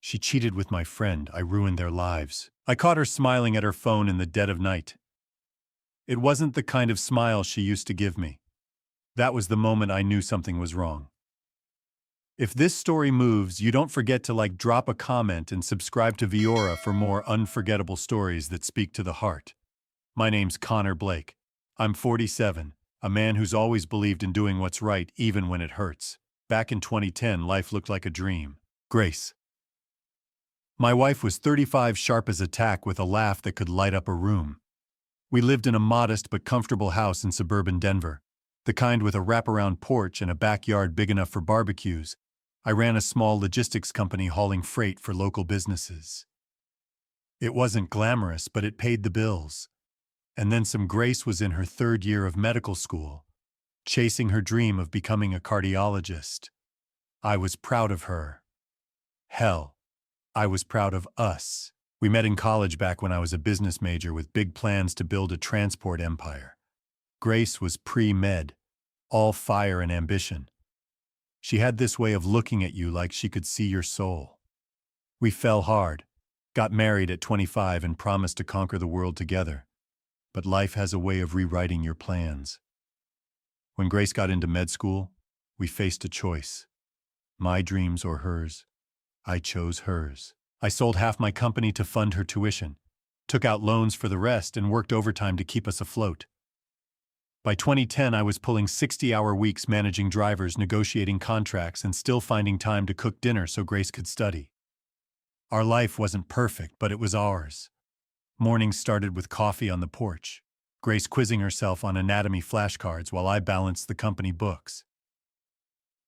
She cheated with my friend. I ruined their lives. I caught her smiling at her phone in the dead of night. It wasn't the kind of smile she used to give me. That was the moment I knew something was wrong. If this story moves, you don't forget to drop a comment and subscribe to Viora for more unforgettable stories that speak to the heart. My name's Connor Blake. I'm 47, a man who's always believed in doing what's right even when it hurts. Back in 2010, life looked like a dream. Grace. My wife was 35, sharp as a tack with a laugh that could light up a room. We lived in a modest but comfortable house in suburban Denver, the kind with a wraparound porch and a backyard big enough for barbecues. I ran a small logistics company hauling freight for local businesses. It wasn't glamorous, but it paid the bills. And then Grace was in her third year of medical school, chasing her dream of becoming a cardiologist. I was proud of her. Hell, I was proud of us. We met in college back when I was a business major with big plans to build a transport empire. Grace was pre-med, all fire and ambition. She had this way of looking at you like she could see your soul. We fell hard, got married at 25 and promised to conquer the world together. But life has a way of rewriting your plans. When Grace got into med school, we faced a choice. My dreams or hers. I chose hers. I sold half my company to fund her tuition, took out loans for the rest, and worked overtime to keep us afloat. By 2010, I was pulling 60-hour weeks managing drivers, negotiating contracts, and still finding time to cook dinner so Grace could study. Our life wasn't perfect, but it was ours. Mornings started with coffee on the porch, Grace quizzing herself on anatomy flashcards while I balanced the company books.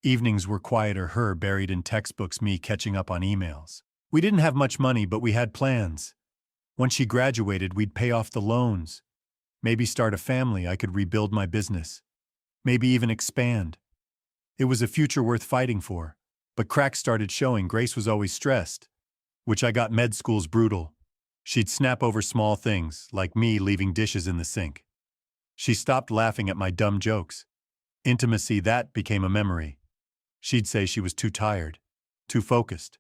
Evenings were quieter, her buried in textbooks, me catching up on emails. We didn't have much money, but we had plans. Once she graduated, we'd pay off the loans. Maybe start a family. I could rebuild my business. Maybe even expand. It was a future worth fighting for. But cracks started showing. Grace was always stressed, which I got med school's brutal. She'd snap over small things, like me leaving dishes in the sink. She stopped laughing at my dumb jokes. Intimacy, that became a memory. She'd say she was too tired, too focused.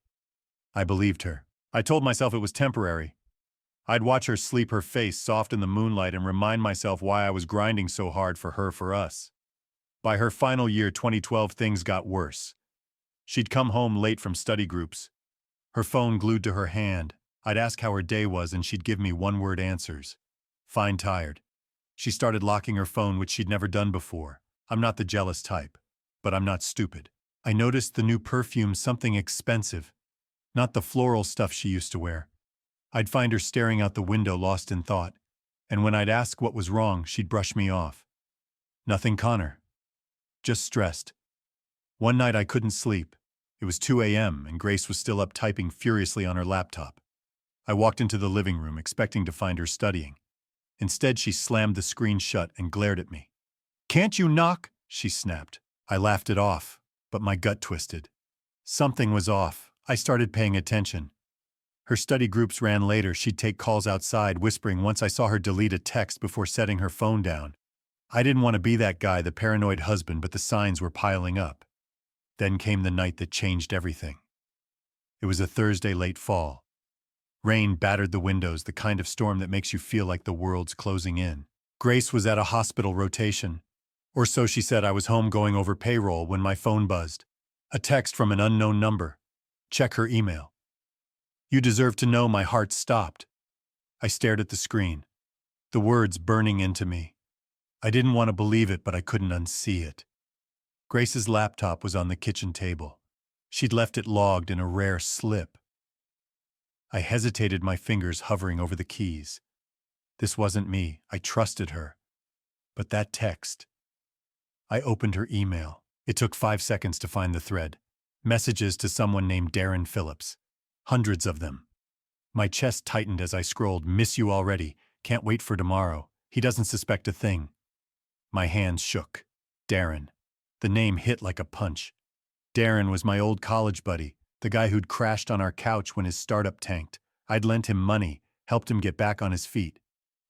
I believed her. I told myself it was temporary. I'd watch her sleep, her face soft in the moonlight, and remind myself why I was grinding so hard for her, for us. By her final year, 2012, things got worse. She'd come home late from study groups, her phone glued to her hand. I'd ask how her day was, and she'd give me one-word answers. Fine, tired. She started locking her phone, which she'd never done before. I'm not the jealous type, but I'm not stupid. I noticed the new perfume, something expensive, not the floral stuff she used to wear. I'd find her staring out the window, lost in thought, and when I'd ask what was wrong, she'd brush me off. Nothing, Connor. Just stressed. One night I couldn't sleep. It was 2 a.m. and Grace was still up typing furiously on her laptop. I walked into the living room expecting to find her studying. Instead, she slammed the screen shut and glared at me. "Can't you knock?" she snapped. I laughed it off, but my gut twisted. Something was off. I started paying attention. Her study groups ran later. She'd take calls outside, whispering. Once I saw her delete a text before setting her phone down. I didn't want to be that guy, the paranoid husband, but the signs were piling up. Then came the night that changed everything. It was a Thursday, late fall. Rain battered the windows, the kind of storm that makes you feel like the world's closing in. Grace was at a hospital rotation. Or so she said. I was home going over payroll when my phone buzzed. A text from an unknown number. Check her email. You deserve to know. My heart stopped. I stared at the screen, the words burning into me. I didn't want to believe it, but I couldn't unsee it. Grace's laptop was on the kitchen table. She'd left it logged in a rare slip. I hesitated, my fingers hovering over the keys. This wasn't me. I trusted her. But that text. I opened her email. It took 5 seconds to find the thread. Messages to someone named Darren Phillips. Hundreds of them. My chest tightened as I scrolled. Miss you already. Can't wait for tomorrow. He doesn't suspect a thing. My hands shook. Darren. The name hit like a punch. Darren was my old college buddy, the guy who'd crashed on our couch when his startup tanked. I'd lent him money, helped him get back on his feet.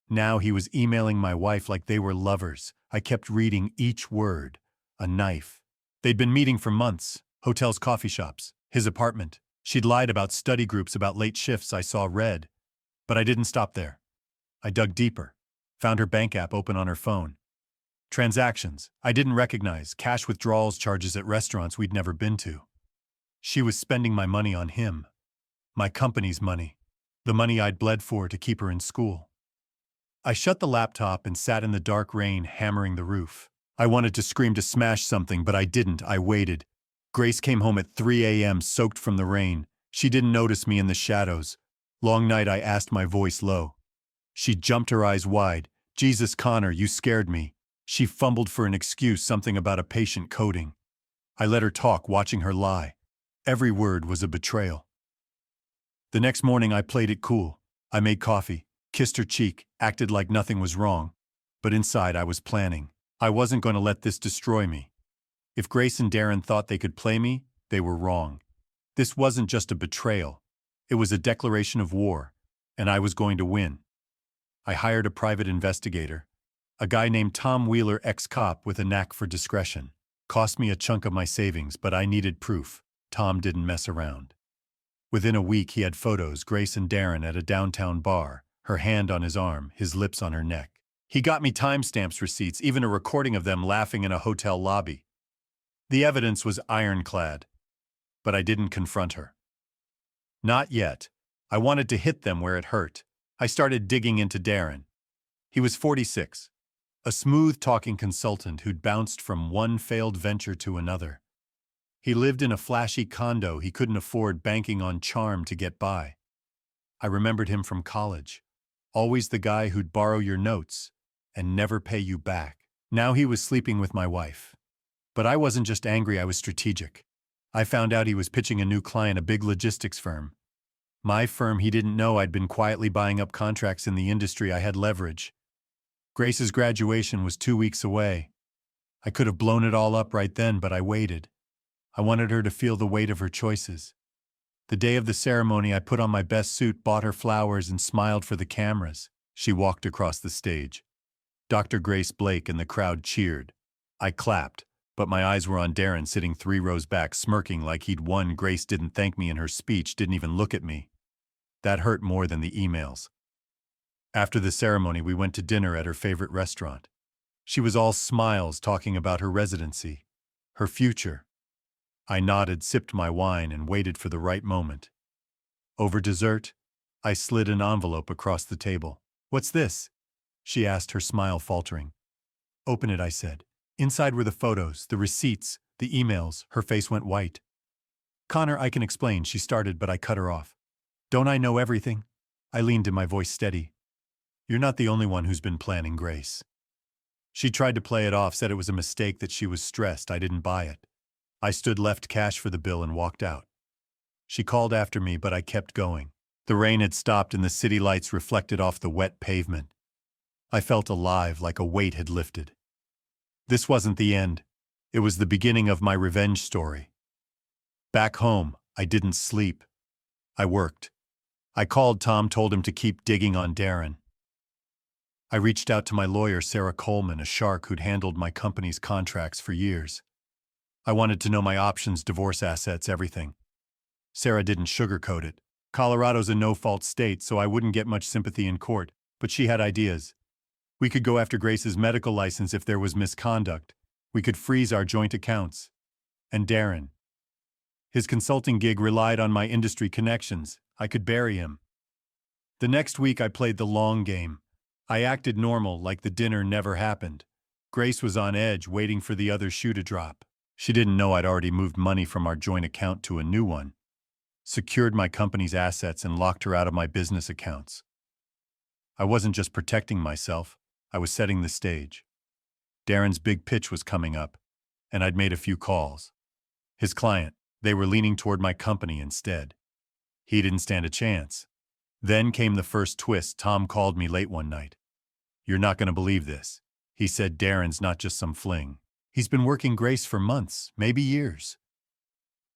Now he was emailing my wife like they were lovers. I kept reading each word. A knife. They'd been meeting for months. Hotels, coffee shops, his apartment. She'd lied about study groups, about late shifts. I saw red. But I didn't stop there. I dug deeper. Found her bank app open on her phone. Transactions I didn't recognize, cash withdrawals, charges at restaurants we'd never been to. She was spending my money on him. My company's money. The money I'd bled for to keep her in school. I shut the laptop and sat in the dark rain, hammering the roof. I wanted to scream, to smash something, but I didn't. I waited. Grace came home at 3 a.m., soaked from the rain. She didn't notice me in the shadows. Long night, I asked, my voice low. She jumped, her eyes wide. Jesus, Connor, you scared me. She fumbled for an excuse, something about a patient coding. I let her talk, watching her lie. Every word was a betrayal. The next morning, I played it cool. I made coffee, kissed her cheek, acted like nothing was wrong. But inside, I was planning. I wasn't going to let this destroy me. If Grace and Darren thought they could play me, they were wrong. This wasn't just a betrayal. It was a declaration of war, and I was going to win. I hired a private investigator, a guy named Tom Wheeler, ex-cop with a knack for discretion. Cost me a chunk of my savings, but I needed proof. Tom didn't mess around. Within a week, he had photos, Grace and Darren at a downtown bar, her hand on his arm, his lips on her neck. He got me timestamps, receipts, even a recording of them laughing in a hotel lobby. The evidence was ironclad, but I didn't confront her. Not yet. I wanted to hit them where it hurt. I started digging into Darren. He was 46, a smooth-talking consultant who'd bounced from one failed venture to another. He lived in a flashy condo he couldn't afford, banking on charm to get by. I remembered him from college. Always the guy who'd borrow your notes and never pay you back. Now he was sleeping with my wife. But I wasn't just angry, I was strategic. I found out he was pitching a new client, a big logistics firm. My firm. He didn't know I'd been quietly buying up contracts in the industry. I had leverage. Grace's graduation was 2 weeks away. I could have blown it all up right then, but I waited. I wanted her to feel the weight of her choices. The day of the ceremony, I put on my best suit, bought her flowers, and smiled for the cameras. She walked across the stage. Dr. Grace Blake and the crowd cheered. I clapped, but my eyes were on Darren, sitting 3 rows back, smirking like he'd won. Grace didn't thank me in her speech, didn't even look at me. That hurt more than the emails. After the ceremony, we went to dinner at her favorite restaurant. She was all smiles, talking about her residency, her future. I nodded, sipped my wine, and waited for the right moment. Over dessert, I slid an envelope across the table. "What's this?" she asked, her smile faltering. "Open it," I said. Inside were the photos, the receipts, the emails. Her face went white. "Connor, I can explain," she started, but I cut her off. "Don't I know everything?" I leaned in, my voice steady. "You're not the only one who's been planning, Grace." She tried to play it off, said it was a mistake, that she was stressed. I didn't buy it. I stood, left cash for the bill, and walked out. She called after me, but I kept going. The rain had stopped and the city lights reflected off the wet pavement. I felt alive, like a weight had lifted. This wasn't the end. It was the beginning of my revenge story. Back home, I didn't sleep. I worked. I called Tom, told him to keep digging on Darren. I reached out to my lawyer, Sarah Coleman, a shark who'd handled my company's contracts for years. I wanted to know my options, divorce, assets, everything. Sarah didn't sugarcoat it. Colorado's a no-fault state, so I wouldn't get much sympathy in court, but she had ideas. We could go after Grace's medical license if there was misconduct. We could freeze our joint accounts. And Darren. His consulting gig relied on my industry connections. I could bury him. The next week, I played the long game. I acted normal, like the dinner never happened. Grace was on edge, waiting for the other shoe to drop. She didn't know I'd already moved money from our joint account to a new one, secured my company's assets, and locked her out of my business accounts. I wasn't just protecting myself, I was setting the stage. Darren's big pitch was coming up, and I'd made a few calls. His client, they were leaning toward my company instead. He didn't stand a chance. Then came the first twist. Tom called me late one night. "You're not going to believe this," he said. "Darren's not just some fling. He's been working Grace for months, maybe years."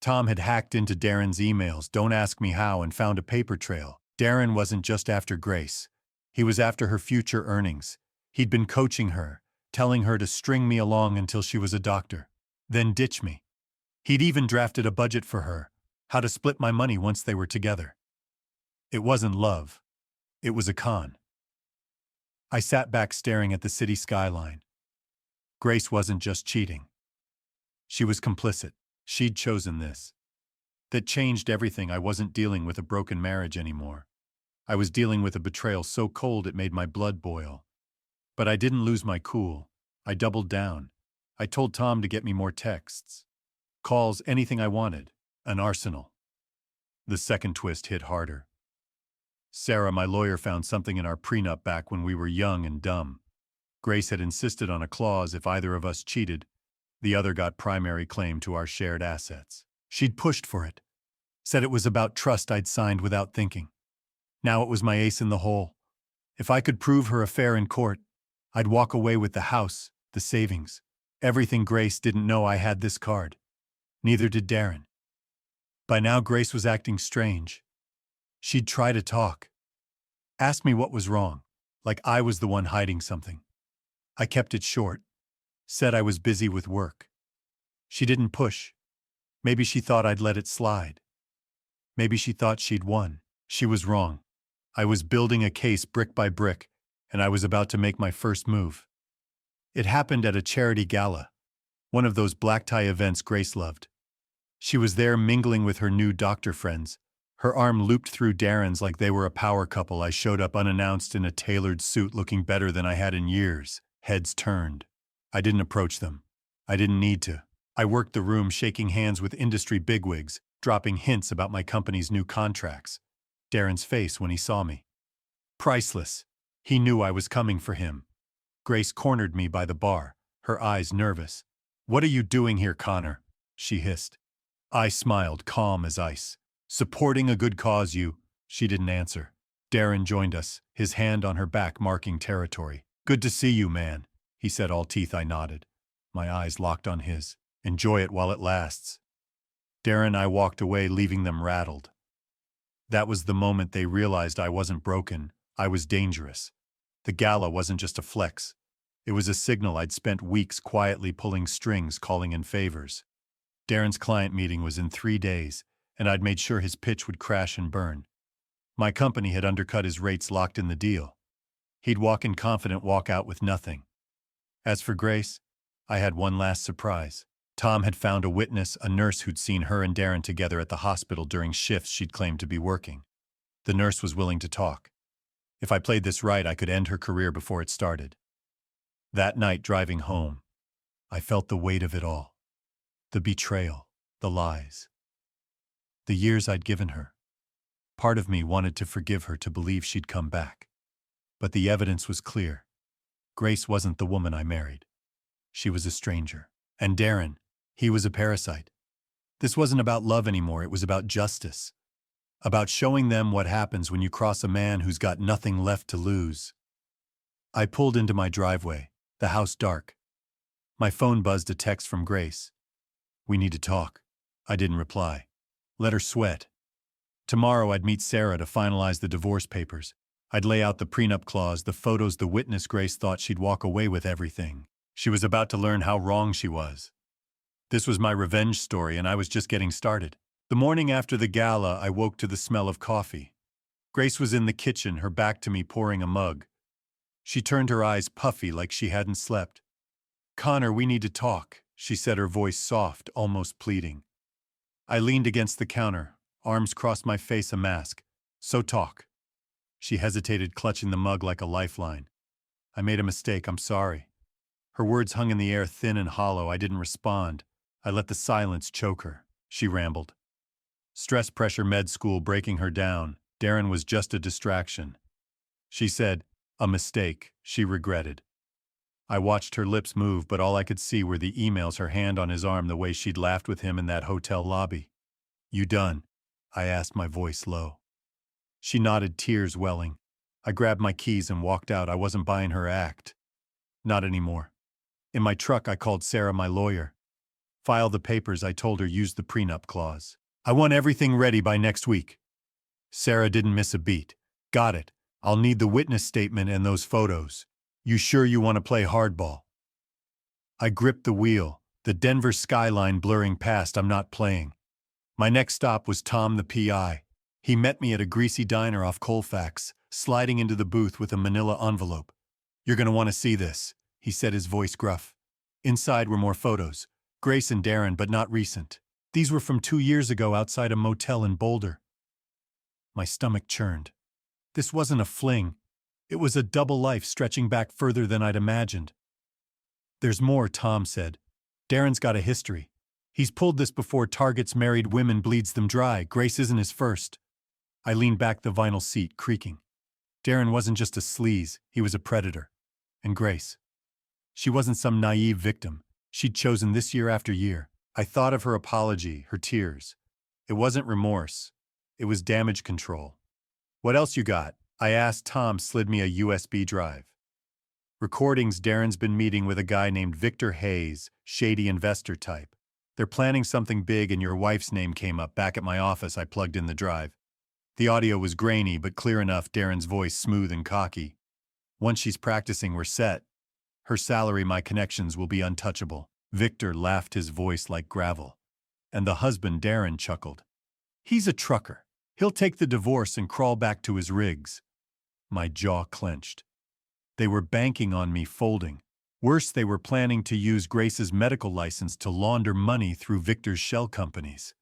Tom had hacked into Darren's emails, don't ask me how, and found a paper trail. Darren wasn't just after Grace. He was after her future earnings. He'd been coaching her, telling her to string me along until she was a doctor, then ditch me. He'd even drafted a budget for her, how to split my money once they were together. It wasn't love. It was a con. I sat back staring at the city skyline. Grace wasn't just cheating. She was complicit. She'd chosen this. That changed everything. I wasn't dealing with a broken marriage anymore. I was dealing with a betrayal so cold it made my blood boil. But I didn't lose my cool. I doubled down. I told Tom to get me more texts, calls, anything I wanted. An arsenal. The second twist hit harder. Sarah, my lawyer, found something in our prenup back when we were young and dumb. Grace had insisted on a clause if either of us cheated, the other got primary claim to our shared assets. She'd pushed for it. Said it was about trust I'd signed without thinking. Now it was my ace in the hole. If I could prove her affair in court, I'd walk away with the house, the savings, everything. Grace didn't know I had this card. Neither did Darren. By now Grace was acting strange. She'd try to talk. Ask me what was wrong, like I was the one hiding something. I kept it short. Said I was busy with work. She didn't push. Maybe she thought I'd let it slide. Maybe she thought she'd won. She was wrong. I was building a case brick by brick, and I was about to make my first move. It happened at a charity gala, one of those black tie events Grace loved. She was there mingling with her new doctor friends, her arm looped through Darren's like they were a power couple. I showed up unannounced in a tailored suit, looking better than I had in years. Heads turned. I didn't approach them. I didn't need to. I worked the room, shaking hands with industry bigwigs, dropping hints about my company's new contracts. Darren's face when he saw me. Priceless. He knew I was coming for him. Grace cornered me by the bar, her eyes nervous. "What are you doing here, Connor?" she hissed. I smiled, calm as ice. "Supporting a good cause, you." She didn't answer. Darren joined us, his hand on her back marking territory. "Good to see you, man," he said, all teeth. I nodded. My eyes locked on his. "Enjoy it while it lasts." Darren and I walked away, leaving them rattled. That was the moment they realized I wasn't broken, I was dangerous. The gala wasn't just a flex. It was a signal. I'd spent weeks quietly pulling strings, calling in favors. Darren's client meeting was in 3 days, and I'd made sure his pitch would crash and burn. My company had undercut his rates, locked in the deal. He'd walk in confident, walk out with nothing. As for Grace, I had one last surprise. Tom had found a witness, a nurse who'd seen her and Darren together at the hospital during shifts she'd claimed to be working. The nurse was willing to talk. If I played this right, I could end her career before it started. That night, driving home, I felt the weight of it all. The betrayal, the lies, the years I'd given her. Part of me wanted to forgive her, to believe she'd come back. But the evidence was clear. Grace wasn't the woman I married. She was a stranger. And Darren, he was a parasite. This wasn't about love anymore, it was about justice. About showing them what happens when you cross a man who's got nothing left to lose. I pulled into my driveway, the house dark. My phone buzzed, a text from Grace. "We need to talk." I didn't reply. Let her sweat. Tomorrow I'd meet Sarah to finalize the divorce papers. I'd lay out the prenup clause, the photos, the witness. Grace thought she'd walk away with everything. She was about to learn how wrong she was. This was my revenge story, and I was just getting started. The morning after the gala, I woke to the smell of coffee. Grace was in the kitchen, her back to me, pouring a mug. She turned, her eyes puffy like she hadn't slept. "Connor, we need to talk," she said, her voice soft, almost pleading. I leaned against the counter, arms crossed my face, a mask. "So talk." She hesitated, clutching the mug like a lifeline. "I made a mistake, I'm sorry." Her words hung in the air, thin and hollow. I didn't respond. I let the silence choke her. She rambled. Stress, pressure, med school breaking her down. Darren was just a distraction. She said, "A mistake," she regretted. I watched her lips move, but all I could see were the emails, her hand on his arm, the way she'd laughed with him in that hotel lobby. "You done?" I asked, my voice low. She nodded, tears welling. I grabbed my keys and walked out. I wasn't buying her act. Not anymore. In my truck, I called Sarah, my lawyer. "File the papers," I told her. "Use the prenup clause. I want everything ready by next week." Sarah didn't miss a beat. "Got it. I'll need the witness statement and those photos. You sure you want to play hardball?" I gripped the wheel, the Denver skyline blurring past. "I'm not playing." My next stop was Tom the PI. He met me at a greasy diner off Colfax, sliding into the booth with a manila envelope. "You're going to want to see this," he said, his voice gruff. Inside were more photos. Grace and Darren, but not recent. These were from 2 years ago outside a motel in Boulder. My stomach churned. This wasn't a fling. It was a double life stretching back further than I'd imagined. "There's more," Tom said. "Darren's got a history. He's pulled this before. Targets married women, bleeds them dry. Grace isn't his first." I leaned back, the vinyl seat creaking. Darren wasn't just a sleaze, he was a predator. And Grace. She wasn't some naive victim. She'd chosen this year after year. I thought of her apology, her tears. It wasn't remorse. It was damage control. "What else you got?" I asked. Tom slid me a USB drive. "Recordings. Darren's been meeting with a guy named Victor Hayes, shady investor type. They're planning something big, and your wife's name came up. Back at my office, I plugged in the drive." The audio was grainy but clear enough, Darren's voice smooth and cocky. "Once she's practicing, we're set. Her salary, my connections, will be untouchable." Victor laughed, his voice like gravel. "And the husband," Darren chuckled. "He's a trucker. He'll take the divorce and crawl back to his rigs." My jaw clenched. They were banking on me folding. Worse, they were planning to use Grace's medical license to launder money through Victor's shell companies.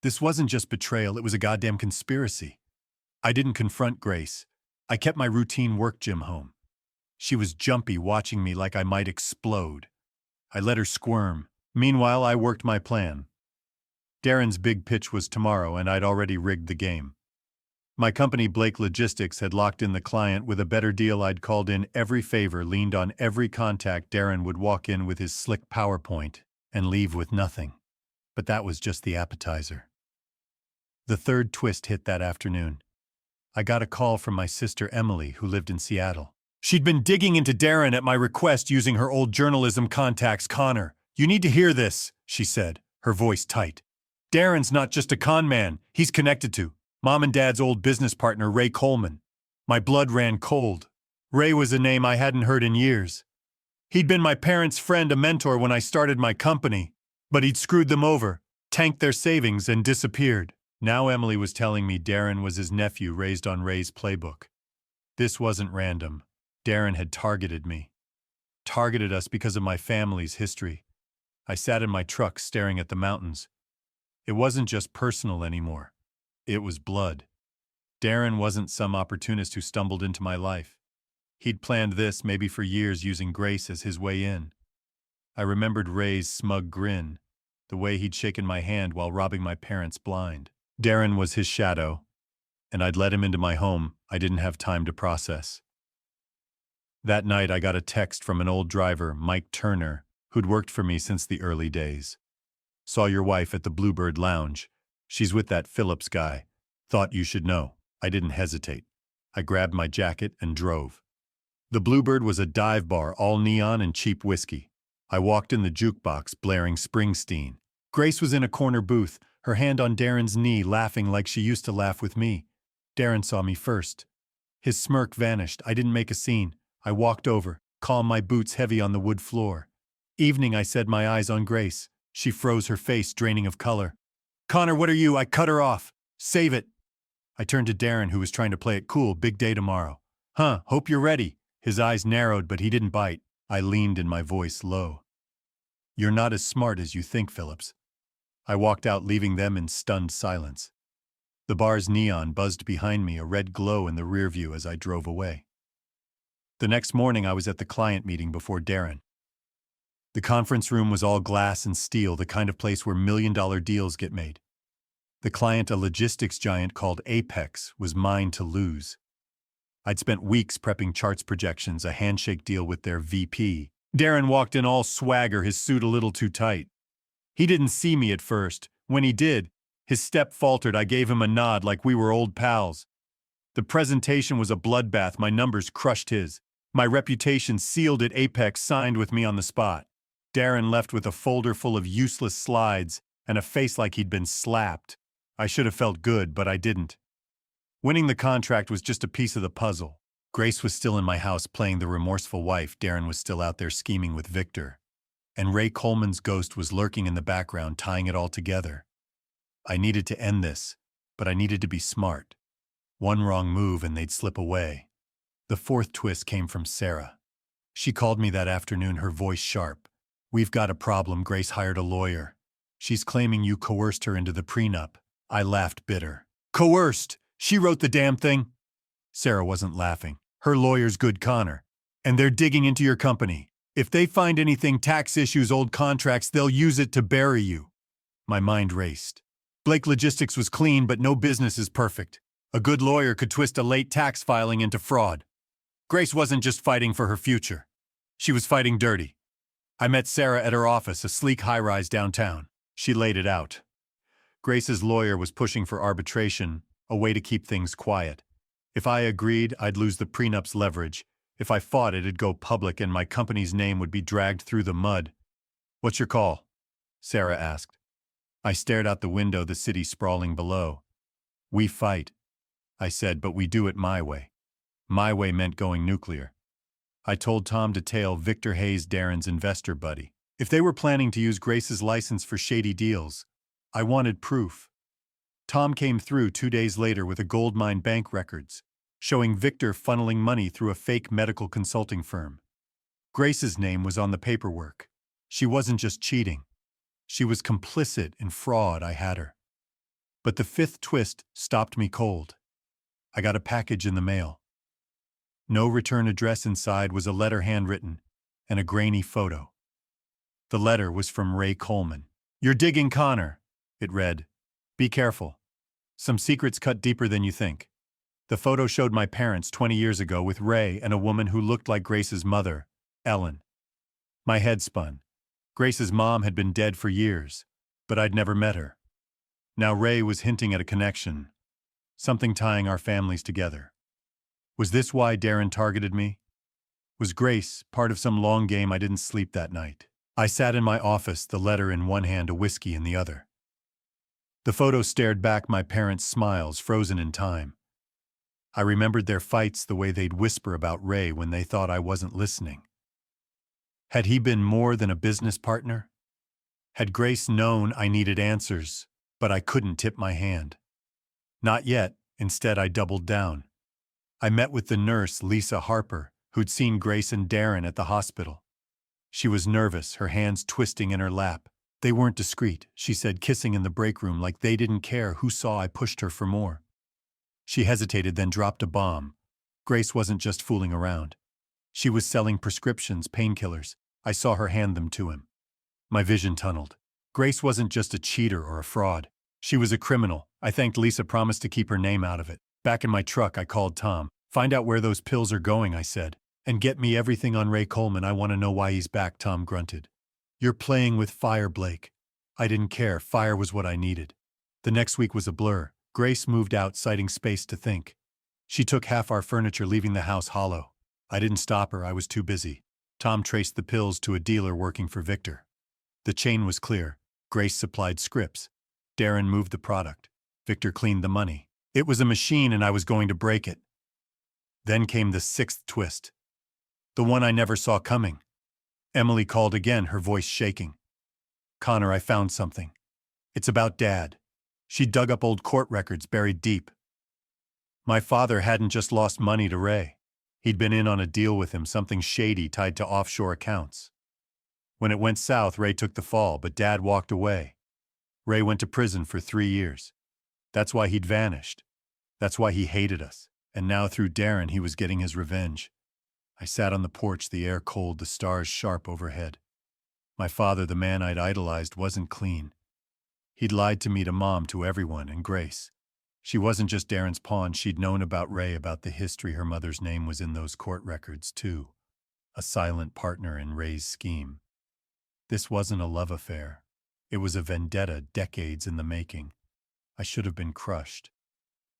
This wasn't just betrayal, it was a goddamn conspiracy. I didn't confront Grace. I kept my routine work gym home. She was jumpy, watching me like I might explode. I let her squirm. Meanwhile, I worked my plan. Darren's big pitch was tomorrow, and I'd already rigged the game. My company, Blake Logistics, had locked in the client with a better deal. I'd called in every favor, leaned on every contact. Darren would walk in with his slick PowerPoint and leave with nothing. But that was just the appetizer. The third twist hit that afternoon. I got a call from my sister Emily, who lived in Seattle. She'd been digging into Darren at my request using her old journalism contacts. "Connor, you need to hear this," she said, her voice tight. "Darren's not just a con man. He's connected to Mom and Dad's old business partner, Ray Coleman." My blood ran cold. Ray was a name I hadn't heard in years. He'd been my parents' friend, a mentor when I started my company, but he'd screwed them over, tanked their savings, and disappeared. Now Emily was telling me Darren was his nephew, raised on Ray's playbook. This wasn't random. Darren had targeted me. Targeted us because of my family's history. I sat in my truck staring at the mountains. It wasn't just personal anymore. It was blood. Darren wasn't some opportunist who stumbled into my life. He'd planned this, maybe for years, using Grace as his way in. I remembered Ray's smug grin, the way he'd shaken my hand while robbing my parents blind. Darren was his shadow, and I'd let him into my home. I didn't have time to process. That night, I got a text from an old driver, Mike Turner, who'd worked for me since the early days. "Saw your wife at the Bluebird Lounge. She's with that Phillips guy. Thought you should know." I didn't hesitate. I grabbed my jacket and drove. The Bluebird was a dive bar, all neon and cheap whiskey. I walked in, the jukebox blaring Springsteen. Grace was in a corner booth, her hand on Darren's knee, laughing like she used to laugh with me. Darren saw me first. His smirk vanished. I didn't make a scene. I walked over, calm, my boots heavy on the wood floor. "Evening," I said, my eyes on Grace. She froze, her face draining of color. "Connor, what are you?" I cut her off. "Save it." I turned to Darren, who was trying to play it cool. "Big day tomorrow." "Huh, hope you're ready." His eyes narrowed, but he didn't bite. I leaned in, my voice low. "You're not as smart as you think, Phillips." I walked out, leaving them in stunned silence. The bar's neon buzzed behind me, a red glow in the rear view as I drove away. The next morning, I was at the client meeting before Darren. The conference room was all glass and steel, the kind of place where million-dollar deals get made. The client, a logistics giant called Apex, was mine to lose. I'd spent weeks prepping charts, projections, a handshake deal with their VP. Darren walked in all swagger, his suit a little too tight. He didn't see me at first. When he did, his step faltered. I gave him a nod like we were old pals. The presentation was a bloodbath. My numbers crushed his. My reputation sealed it. Apex signed with me on the spot. Darren left with a folder full of useless slides and a face like he'd been slapped. I should have felt good, but I didn't. Winning the contract was just a piece of the puzzle. Grace was still in my house playing the remorseful wife. Darren was still out there scheming with Victor. And Ray Coleman's ghost was lurking in the background, tying it all together. I needed to end this, but I needed to be smart. One wrong move and they'd slip away. The fourth twist came from Sarah. She called me that afternoon, her voice sharp. "We've got a problem. Grace hired a lawyer. She's claiming you coerced her into the prenup." I laughed bitter. "Coerced? She wrote the damn thing?" Sarah wasn't laughing. "Her lawyer's good, Connor. And they're digging into your company. If they find anything, tax issues, old contracts, they'll use it to bury you." My mind raced. Blake Logistics was clean, but no business is perfect. A good lawyer could twist a late tax filing into fraud. Grace wasn't just fighting for her future. She was fighting dirty. I met Sarah at her office, a sleek high-rise downtown. She laid it out. Grace's lawyer was pushing for arbitration, a way to keep things quiet. If I agreed, I'd lose the prenup's leverage. If I fought, it'd go public and my company's name would be dragged through the mud. "What's your call?" Sarah asked. I stared out the window, the city sprawling below. "We fight," I said, "but we do it my way." My way meant going nuclear. I told Tom to tail Victor Hayes, Darren's investor buddy. If they were planning to use Grace's license for shady deals, I wanted proof. Tom came through 2 days later with a goldmine bank records, showing Victor funneling money through a fake medical consulting firm. Grace's name was on the paperwork. She wasn't just cheating. She was complicit in fraud. I had her. But the fifth twist stopped me cold. I got a package in the mail. No return address. Inside was a letter handwritten and a grainy photo. The letter was from Ray Coleman. "You're digging, Connor," it read. "Be careful. Some secrets cut deeper than you think." The photo showed my parents 20 years ago with Ray and a woman who looked like Grace's mother, Ellen. My head spun. Grace's mom had been dead for years, but I'd never met her. Now Ray was hinting at a connection, something tying our families together. Was this why Darren targeted me? Was Grace part of some long game? I didn't sleep that night. I sat in my office, the letter in one hand, a whiskey in the other. The photo stared back, my parents' smiles frozen in time. I remembered their fights, the way they'd whisper about Ray when they thought I wasn't listening. Had he been more than a business partner? Had Grace known I needed answers, but I couldn't tip my hand? Not yet. Instead, I doubled down. I met with the nurse, Lisa Harper, who'd seen Grace and Darren at the hospital. She was nervous, her hands twisting in her lap. "They weren't discreet," she said, kissing in the break room like they didn't care who saw I pushed her for more. She hesitated, then dropped a bomb. Grace wasn't just fooling around. She was selling prescriptions, painkillers. I saw her hand them to him. My vision tunneled. Grace wasn't just a cheater or a fraud. She was a criminal. I thanked Lisa, promised to keep her name out of it. Back in my truck, I called Tom. "Find out where those pills are going," I said. "And get me everything on Ray Coleman. I want to know why he's back." Tom grunted. "You're playing with fire, Blake." I didn't care. Fire was what I needed. The next week was a blur. Grace moved out, citing space to think. She took half our furniture, leaving the house hollow. I didn't stop her. I was too busy. Tom traced the pills to a dealer working for Victor. The chain was clear. Grace supplied scripts. Darren moved the product. Victor cleaned the money. It was a machine, and I was going to break it. Then came the sixth twist. The one I never saw coming. Emily called again, her voice shaking. "Connor, I found something. It's about Dad." She dug up old court records buried deep. My father hadn't just lost money to Ray. He'd been in on a deal with him, something shady tied to offshore accounts. When it went south, Ray took the fall, but Dad walked away. Ray went to prison for 3 years. That's why he'd vanished. That's why he hated us. And now through Darren, he was getting his revenge. I sat on the porch, the air cold, the stars sharp overhead. My father, the man I'd idolized, wasn't clean. He'd lied to me, to Mom, to everyone, and Grace. She wasn't just Darren's pawn. She'd known about Ray, about the history. Her mother's name was in those court records, too. A silent partner in Ray's scheme. This wasn't a love affair. It was a vendetta, decades in the making. I should have been crushed,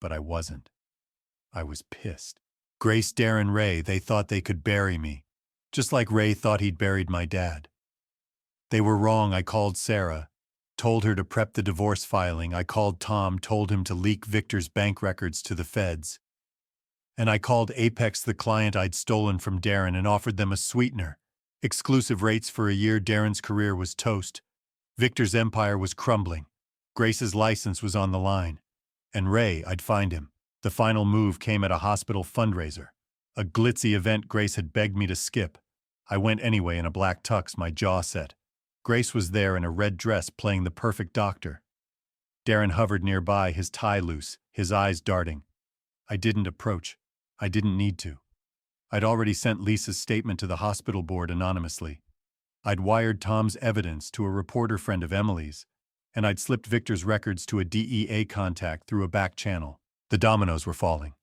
but I wasn't. I was pissed. Grace, Darren, Ray, they thought they could bury me, just like Ray thought he'd buried my dad. They were wrong. I called Sarah, told her to prep the divorce filing. I called Tom, told him to leak Victor's bank records to the feds. And I called Apex, the client I'd stolen from Darren, and offered them a sweetener. Exclusive rates for a year. Darren's career was toast. Victor's empire was crumbling. Grace's license was on the line. And Ray, I'd find him. The final move came at a hospital fundraiser. A glitzy event Grace had begged me to skip. I went anyway in a black tux, my jaw set. Grace was there in a red dress playing the perfect doctor. Darren hovered nearby, his tie loose, his eyes darting. I didn't approach. I didn't need to. I'd already sent Lisa's statement to the hospital board anonymously. I'd wired Tom's evidence to a reporter friend of Emily's, and I'd slipped Victor's records to a DEA contact through a back channel. The dominoes were falling.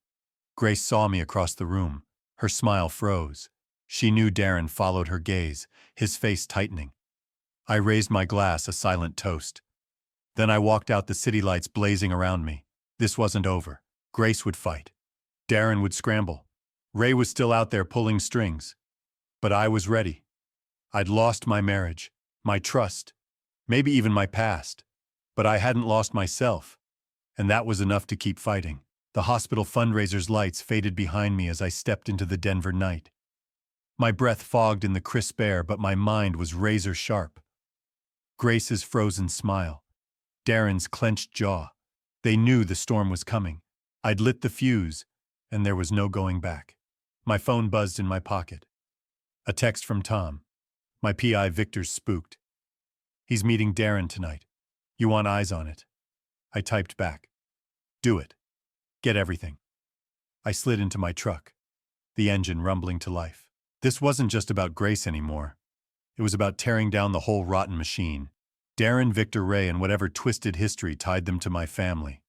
Grace saw me across the room. Her smile froze. She knew Darren followed her gaze, his face tightening. I raised my glass, a silent toast. Then I walked out, the city lights blazing around me. This wasn't over. Grace would fight. Darren would scramble. Ray was still out there pulling strings. But I was ready. I'd lost my marriage, my trust, maybe even my past. But I hadn't lost myself. And that was enough to keep fighting. The hospital fundraiser's lights faded behind me as I stepped into the Denver night. My breath fogged in the crisp air, but my mind was razor sharp. Grace's frozen smile. Darren's clenched jaw. They knew the storm was coming. I'd lit the fuse, and there was no going back. My phone buzzed in my pocket. A text from Tom. My PI Victor's spooked. He's meeting Darren tonight. You want eyes on it? I typed back. Do it. Get everything. I slid into my truck, the engine rumbling to life. This wasn't just about Grace anymore. It was about tearing down the whole rotten machine. Darren, Victor, Ray, and whatever twisted history tied them to my family.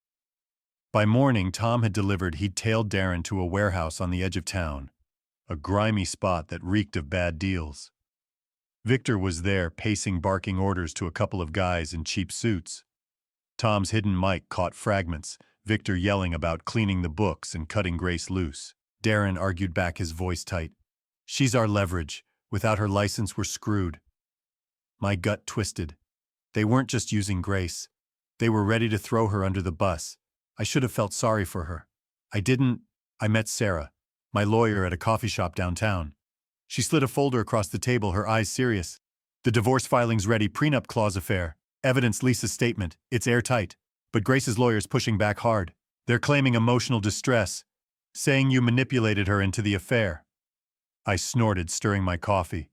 By morning, Tom had delivered. He'd tailed Darren to a warehouse on the edge of town, a grimy spot that reeked of bad deals. Victor was there, pacing, barking orders to a couple of guys in cheap suits. Tom's hidden mic caught fragments, Victor yelling about cleaning the books and cutting Grace loose. Darren argued back, his voice tight. She's our leverage. Without her license, we're screwed. My gut twisted. They weren't just using Grace. They were ready to throw her under the bus. I should have felt sorry for her. I didn't. I met Sarah, my lawyer, at a coffee shop downtown. She slid a folder across the table, her eyes serious. The divorce filing's ready, prenup clause affair. Evidence, Lisa's statement. It's airtight. But Grace's lawyer's pushing back hard. They're claiming emotional distress, saying you manipulated her into the affair. I snorted, stirring my coffee.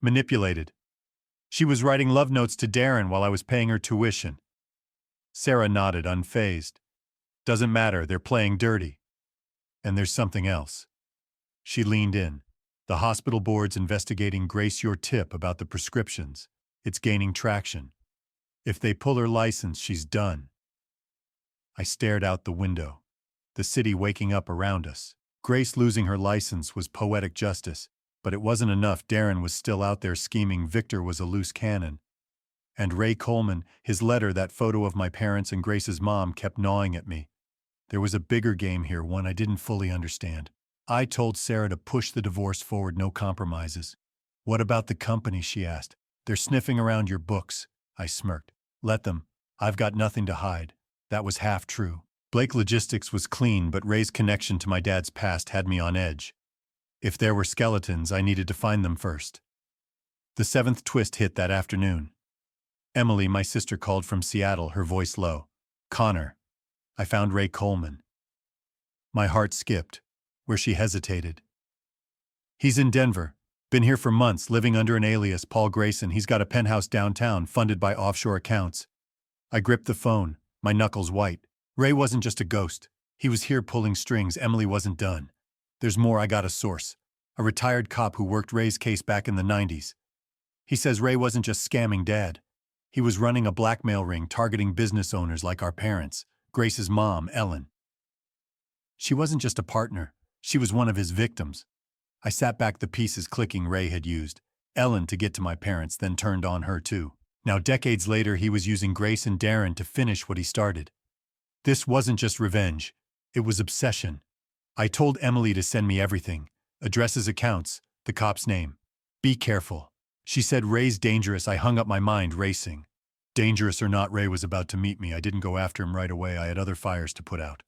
Manipulated. She was writing love notes to Darren while I was paying her tuition. Sarah nodded, unfazed. Doesn't matter, they're playing dirty. And there's something else. She leaned in. The hospital board's investigating Grace. Your tip about the prescriptions. It's gaining traction. If they pull her license, she's done. I stared out the window. The city waking up around us. Grace losing her license was poetic justice, but it wasn't enough. Darren was still out there scheming. Victor was a loose cannon. And Ray Coleman, his letter, that photo of my parents and Grace's mom, kept gnawing at me. There was a bigger game here, one I didn't fully understand. I told Sarah to push the divorce forward, no compromises. What about the company, she asked. They're sniffing around your books. I smirked. Let them. I've got nothing to hide. That was half true. Blake Logistics was clean, but Ray's connection to my dad's past had me on edge. If there were skeletons, I needed to find them first. The seventh twist hit that afternoon. Emily, my sister, called from Seattle, her voice low. Connor. I found Ray Coleman. My heart skipped, where she hesitated. He's in Denver. Been here for months, living under an alias, Paul Grayson. He's got a penthouse downtown, funded by offshore accounts. I gripped the phone, my knuckles white. Ray wasn't just a ghost. He was here pulling strings. Emily wasn't done. There's more. I got a source. A retired cop who worked Ray's case back in the 90s. He says Ray wasn't just scamming Dad. He was running a blackmail ring targeting business owners like our parents, Grace's mom, Ellen. She wasn't just a partner. She was one of his victims. I sat back, the pieces clicking. Ray had used Ellen to get to my parents, then turned on her too. Now, decades later, he was using Grace and Darren to finish what he started. This wasn't just revenge. It was obsession. I told Emily to send me everything. Addresses, accounts, the cop's name. Be careful. She said Ray's dangerous. I hung up, my mind racing. Dangerous or not, Ray was about to meet me. I didn't go after him right away. I had other fires to put out.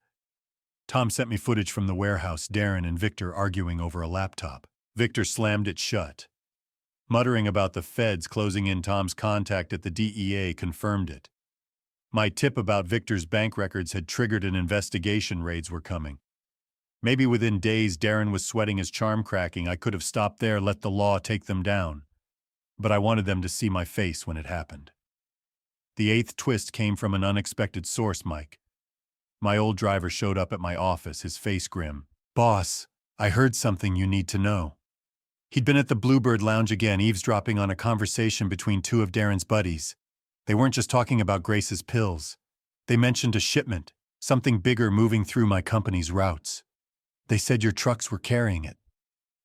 Tom sent me footage from the warehouse, Darren and Victor arguing over a laptop. Victor slammed it shut. Muttering about the feds closing in, Tom's contact at the DEA confirmed it. My tip about Victor's bank records had triggered an investigation. Raids were coming. Maybe within days Darren was sweating his charm cracking. I could have stopped there, let the law take them down. But I wanted them to see my face when it happened. The eighth twist came from an unexpected source, Mike. My old driver showed up at my office, his face grim. "Boss, I heard something you need to know." He'd been at the Bluebird Lounge again, eavesdropping on a conversation between two of Darren's buddies. They weren't just talking about Grace's pills. They mentioned a shipment, something bigger moving through my company's routes. "They said your trucks were carrying it,"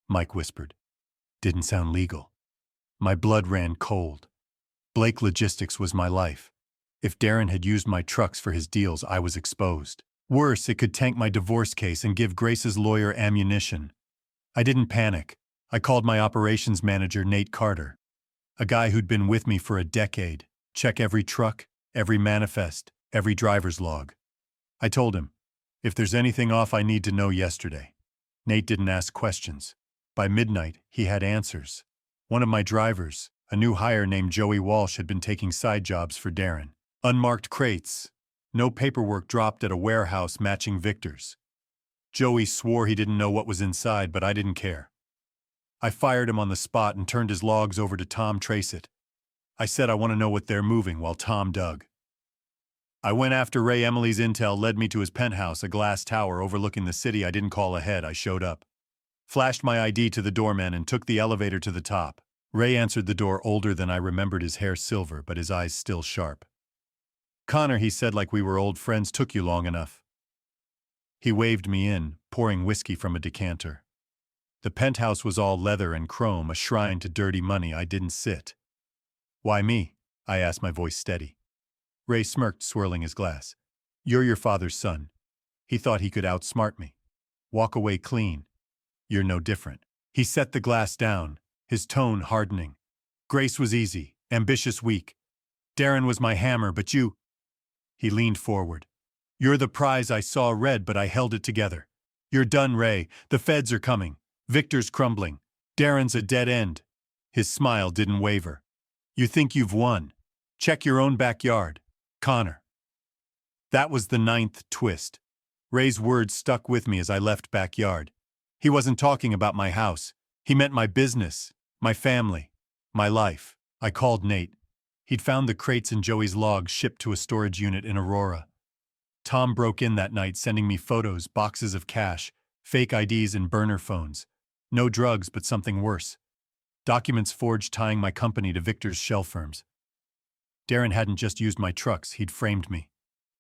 Mike whispered. Didn't sound legal. My blood ran cold. Blake Logistics was my life. If Darren had used my trucks for his deals, I was exposed. Worse, it could tank my divorce case and give Grace's lawyer ammunition. I didn't panic. I called my operations manager, Nate Carter, a guy who'd been with me for a decade. Check every truck, every manifest, every driver's log. I told him, if there's anything off, I need to know yesterday. Nate didn't ask questions. By midnight, he had answers. One of my drivers, a new hire named Joey Walsh, had been taking side jobs for Darren. Unmarked crates. No paperwork dropped at a warehouse matching Victor's. Joey swore he didn't know what was inside, but I didn't care. I fired him on the spot and turned his logs over to Tom Tracett. I said I want to know what they're moving while Tom dug. I went after Ray. Emily's intel led me to his penthouse, a glass tower overlooking the city. I didn't call ahead. I showed up, flashed my ID to the doorman, and took the elevator to the top. Ray answered the door, older than I remembered, his hair silver, but his eyes still sharp. "Connor," he said like we were old friends, "took you long enough." He waved me in, pouring whiskey from a decanter. The penthouse was all leather and chrome, a shrine to dirty money. I didn't sit. "Why me?" I asked, my voice steady. Ray smirked, swirling his glass. "You're your father's son. He thought he could outsmart me. Walk away clean. You're no different." He set the glass down, his tone hardening. "Grace was easy, ambitious, weak. Darren was my hammer, but you—" He leaned forward. "You're the prize I saw red, but I held it together. You're done, Ray. The feds are coming. Victor's crumbling. Darren's a dead end." His smile didn't waver. "You think you've won? Check your own backyard. Connor." That was the ninth twist. Ray's words stuck with me as I left backyard. He wasn't talking about my house. He meant my business, my family, my life. I called Nate. He'd found the crates in Joey's logs shipped to a storage unit in Aurora. Tom broke in that night, sending me photos, boxes of cash, fake IDs, and burner phones. No drugs, but something worse. Documents forged tying my company to Victor's shell firms. Darren hadn't just used my trucks, he'd framed me.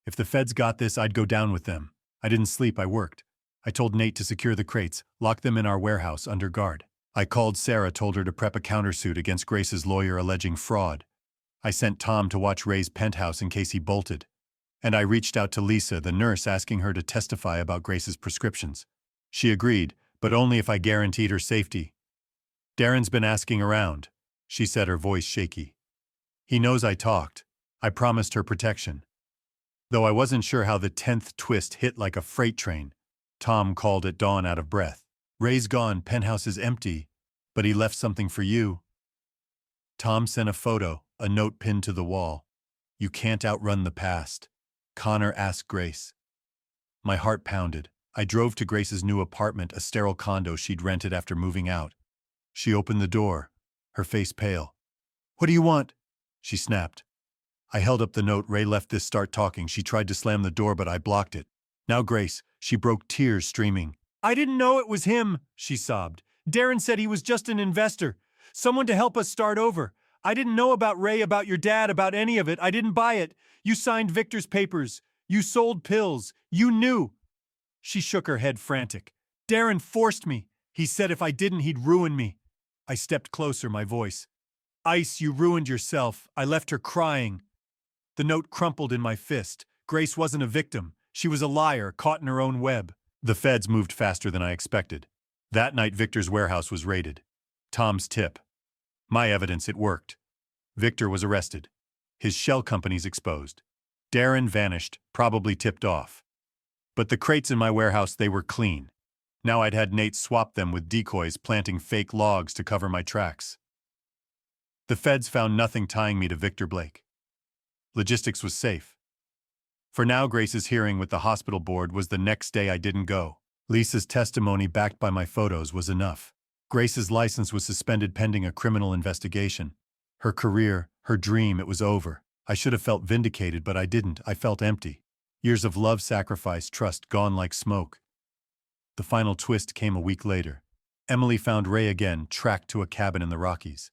If the feds got this, I'd go down with them. I didn't sleep, I worked. I told Nate to secure the crates, lock them in our warehouse under guard. I called Sarah, told her to prep a countersuit against Grace's lawyer alleging fraud. I sent Tom to watch Ray's penthouse in case he bolted. And I reached out to Lisa, the nurse, asking her to testify about Grace's prescriptions. She agreed, but only if I guaranteed her safety. "Darren's been asking around," she said, her voice shaky. "He knows I talked. I promised her protection." Though I wasn't sure how the 10th twist hit like a freight train, Tom called at dawn out of breath. "Ray's gone, penthouse is empty, but he left something for you." Tom sent a photo, a note pinned to the wall. "You can't outrun the past. Connor asked Grace." My heart pounded. I drove to Grace's new apartment, a sterile condo she'd rented after moving out. She opened the door, her face pale. "What do you want?" she snapped. I held up the note. "Ray left this, start talking." She tried to slam the door, but I blocked it. "Now, Grace," she broke, tears streaming. "I didn't know it was him," she sobbed. "Darren said he was just an investor, someone to help us start over. I didn't know about Ray, about your dad, about any of it. I didn't buy it. You signed Victor's papers. You sold pills. You knew." She shook her head, frantic. "Darren forced me. He said if I didn't, he'd ruin me." I stepped closer, my voice. "Ice, you ruined yourself." I left her crying. The note crumpled in my fist. Grace wasn't a victim. She was a liar, caught in her own web. The feds moved faster than I expected. That night, Victor's warehouse was raided. Tom's tip. My evidence, it worked. Victor was arrested. His shell companies exposed. Darren vanished, probably tipped off. But the crates in my warehouse, they were clean. Now I'd had Nate swap them with decoys, planting fake logs to cover my tracks. The feds found nothing tying me to Victor Blake. Logistics was safe. For now, Grace's hearing with the hospital board was the next day I didn't go. Lisa's testimony backed by my photos was enough. Grace's license was suspended pending a criminal investigation. Her career, her dream, it was over. I should have felt vindicated, but I didn't. I felt empty. Years of love, sacrifice, trust gone like smoke. The final twist came a week later. Emily found Ray again, tracked to a cabin in the Rockies.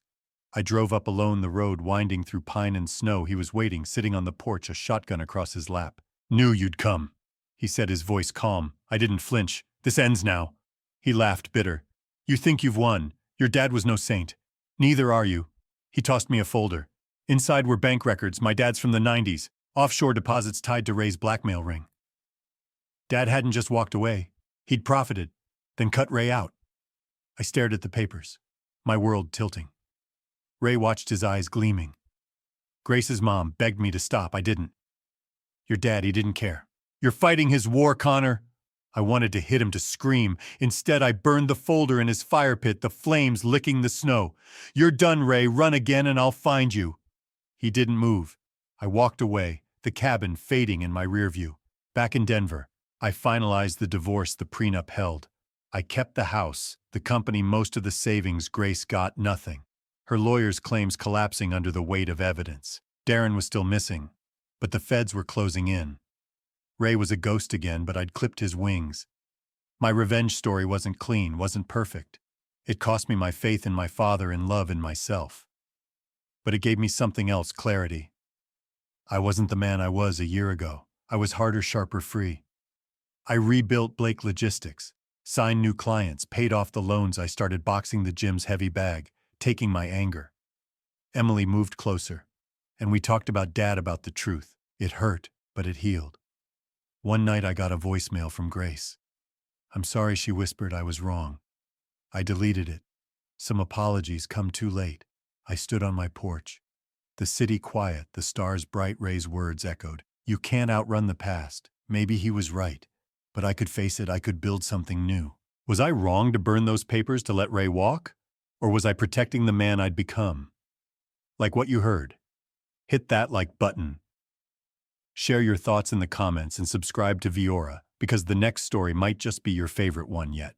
I drove up alone the road winding through pine and snow. He was waiting, sitting on the porch, a shotgun across his lap. "Knew you'd come," he said, his voice calm. I didn't flinch. "This ends now." He laughed, bitter. "You think you've won. Your dad was no saint. Neither are you." He tossed me a folder. Inside were bank records, my dad's from the 90s, offshore deposits tied to Ray's blackmail ring. Dad hadn't just walked away. He'd profited, then cut Ray out. I stared at the papers, my world tilting. Ray watched, his eyes gleaming. Grace's mom begged me to stop. I didn't. "Your dad, he didn't care. You're fighting his war, Connor." I wanted to hit him, to scream. Instead, I burned the folder in his fire pit, the flames licking the snow. "You're done, Ray. Run again and I'll find you." He didn't move. I walked away, the cabin fading in my rear view. Back in Denver, I finalized the divorce the prenup held. I kept the house, the company, most of the savings. Grace got nothing. Her lawyer's claims collapsing under the weight of evidence. Darren was still missing, but the feds were closing in. Ray was a ghost again, but I'd clipped his wings. My revenge story wasn't clean, wasn't perfect. It cost me my faith in my father, in love, in myself. But it gave me something else, clarity. I wasn't the man I was a year ago. I was harder, sharper, free. I rebuilt Blake Logistics, signed new clients, paid off the loans. I started boxing the gym's heavy bag, taking my anger. Emily moved closer, and we talked about Dad, about the truth. It hurt, but it healed. One night I got a voicemail from Grace. "I'm sorry," she whispered. "I was wrong." I deleted it. Some apologies come too late. I stood on my porch. The city quiet, the stars bright. Ray's words echoed. "You can't outrun the past." Maybe he was right, but I could face it. I could build something new. Was I wrong to burn those papers, to let Ray walk? Or was I protecting the man I'd become? Like what you heard? Hit that like button. Share your thoughts in the comments and subscribe to Viora, because the next story might just be your favorite one yet.